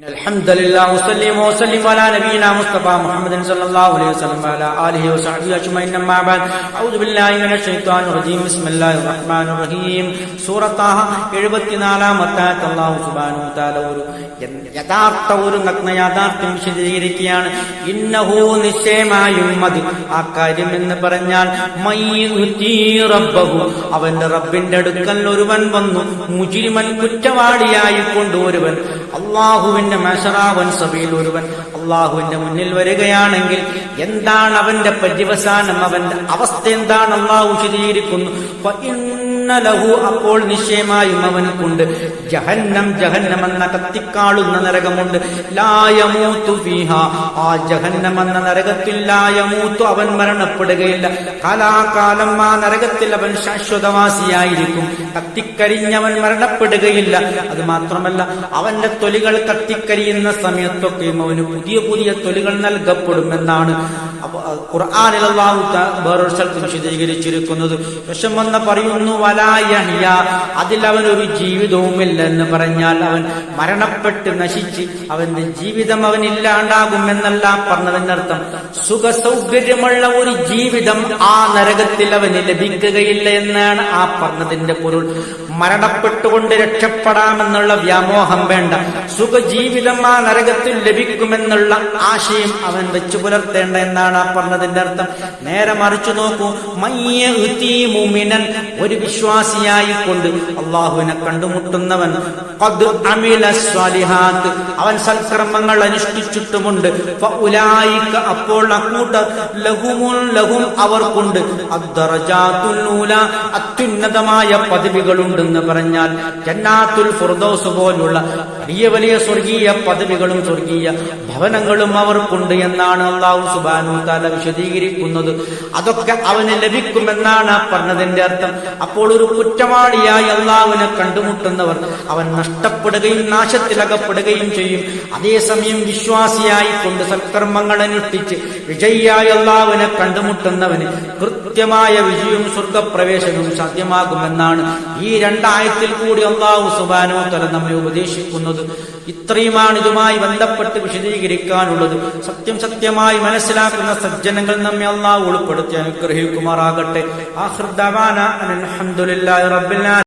الحمد لله وسلم على نبينا مصطفى محمد صلى الله عليه وسلم وعلى آله وصحبه أجمعين أما بعد أعوذ بالله من الشيطان الرجيم بسم الله الرحمن الرحيم സൂറത്ത് താഹ 74-ാമത്തെ ആയത്ത് അല്ലാഹു സുബ്ഹാനഹു വ തആല ഒരു നഗ്ന യാഥാർത്ഥ്യം വിശദീകരിക്കുകയാണ്. ഇന്നഹു നിശ്ചയമായും അത് ആ കാര്യം എന്ന് പറഞ്ഞാൽ റബ്ബഹു അവന്റെ റബ്ബിന്റെ അടുക്കൽ ഒരുവൻ വന്നു മുജ്രിമൻ കുറ്റവാളിയായി കൊണ്ട് ഒരുവൻ അല്ലാഹുവിന്റെ മശറാവൻ സബീൽ ഒരുവൻ അല്ലാഹുവിന്റെ മുന്നിൽ വരികയാണെങ്കിൽ എന്താണ് അവന്റെ പര്യവസാനം, അവന്റെ അവസ്ഥ എന്താണ് അല്ലാഹു വിശദീകരിക്കുന്നു. ലഹു അപ്പോൾ നിശ്ചയമായും അവൻക്കുണ്ട് ജഹന്നം എന്ന കത്തിക്കാളുന്ന നരകമുണ്ട്. ലാ യമൂതു ഫീഹാ ആ ജഹന്നം എന്ന നരകത്തിൽ ലാ യമൂതു അവൻ മരണപ്പെടുകയില്ല. കാലാകാലം ആ നരകത്തിൽ അവൻ ശാശ്വതവാസിയായിരിക്കും. കത്തിക്കരിഞ്ഞവൻ മരണപ്പെടുകയില്ല. അത് മാത്രമല്ല അവന്റെ തൊലികൾ കത്തിക്കരിയുന്ന സമയത്തൊക്കെയും അവന് പുതിയ പുതിയ തൊലികൾ നൽകപ്പെടുമെന്നാണ് ഖുർആനിൽ അല്ലാഹു വേറൊരു സ്ഥലത്ത് വിശദീകരിച്ചിരിക്കുന്നത്. വിഷമെന്ന് പറയുന്നു അതിൽ അവനൊരു ജീവിതവുമില്ല എന്ന് പറഞ്ഞാൽ അവൻ മരണപ്പെട്ട് നശിച്ച് അവന്റെ ജീവിതം അവൻ ഇല്ലാണ്ടാകുമെന്നല്ല പറഞ്ഞതിന്റെ അർത്ഥം. സുഖ സൗകര്യമുള്ള ഒരു ജീവിതം ആ നരകത്തിൽ അവന് ലഭിക്കുകയില്ല എന്നാണ് ആ പറഞ്ഞതിന്റെ പൊരുൾ. മരണപ്പെട്ടുകൊണ്ട് രക്ഷപ്പെടാമെന്നുള്ള വ്യാമോഹം വേണ്ട. സുഖജീവിതം ആ നരകത്തിൽ ലഭിക്കുമെന്നുള്ള ആശയം അവൻ വെച്ചു പുലർത്തേണ്ട എന്നാണ് ആ പറഞ്ഞതിന്റെ അർത്ഥം. നേരെ മറിച്ചു നോക്കൂ, മുഅ്മിനൻ ഒരു വിശ്വാസിയായി കൊണ്ട് അള്ളാഹുവിനെ കണ്ടുമുട്ടുന്നവൻ അവൻ സൽക്കർമ്മങ്ങൾ അനുഷ്ഠിച്ചിട്ടുമുണ്ട്. അപ്പോൾ ലഹും അവർക്കുണ്ട് അത്യുന്നതമായ പദവികളുണ്ടെന്ന് പറഞ്ഞാൽ ജന്നാത്തുൽ ഫിർദൗസ് പോലുള്ള വലിയ വലിയ സ്വർഗീയ പദവികളും സ്വർഗീയ ഭവനങ്ങളും അവർക്കുണ്ട് എന്നാണ് അല്ലാഹു സുബ്ഹാനഹു വ തആല വിശദീകരിക്കുന്നത്. അതൊക്കെ അവന് ലഭിക്കുമെന്നാണ് പറഞ്ഞതിന്റെ അർത്ഥം. അപ്പോൾ ഒരു കുറ്റവാളിയായി അള്ളാഹുവിനെ കണ്ടുമുട്ടുന്നവർ അവൻ നഷ്ടപ്പെടുകയും നാശത്തിലകപ്പെടുകയും ചെയ്യും. അതേസമയം വിശ്വാസിയായി കൊണ്ട് സൽക്കർമ്മങ്ങൾ അനുഷ്ഠിച്ച് വിജയിയായി അള്ളാഹുവിനെ കണ്ടുമുട്ടുന്നവന് കൃത്യമായ വിജയവും സ്വർഗപ്രവേശനവും സാധ്യമാകുമെന്നാണ് ഈ രണ്ടായത്തിൽ കൂടി അല്ലാഹു സുബ്ഹാനഹു വ തആല നമ്മെ ഉപദേശിക്കുന്നത്. ഇത്രയുമാണ് ഇതുമായി ബന്ധപ്പെട്ട് വിശദീകരിക്കാനുള്ളത്. സത്യമായി മനസ്സിലാക്കുന്ന സജ്ജനങ്ങൾ നമ്മെ അല്ലാഹു ഉൾപ്പെടുത്തി അനുഗ്രഹിക്കുമാറാകട്ടെ. ആഖിർ ദഅവാന അൽഹംദുലില്ലാഹി റബ്ബിൽ ആലമീൻ.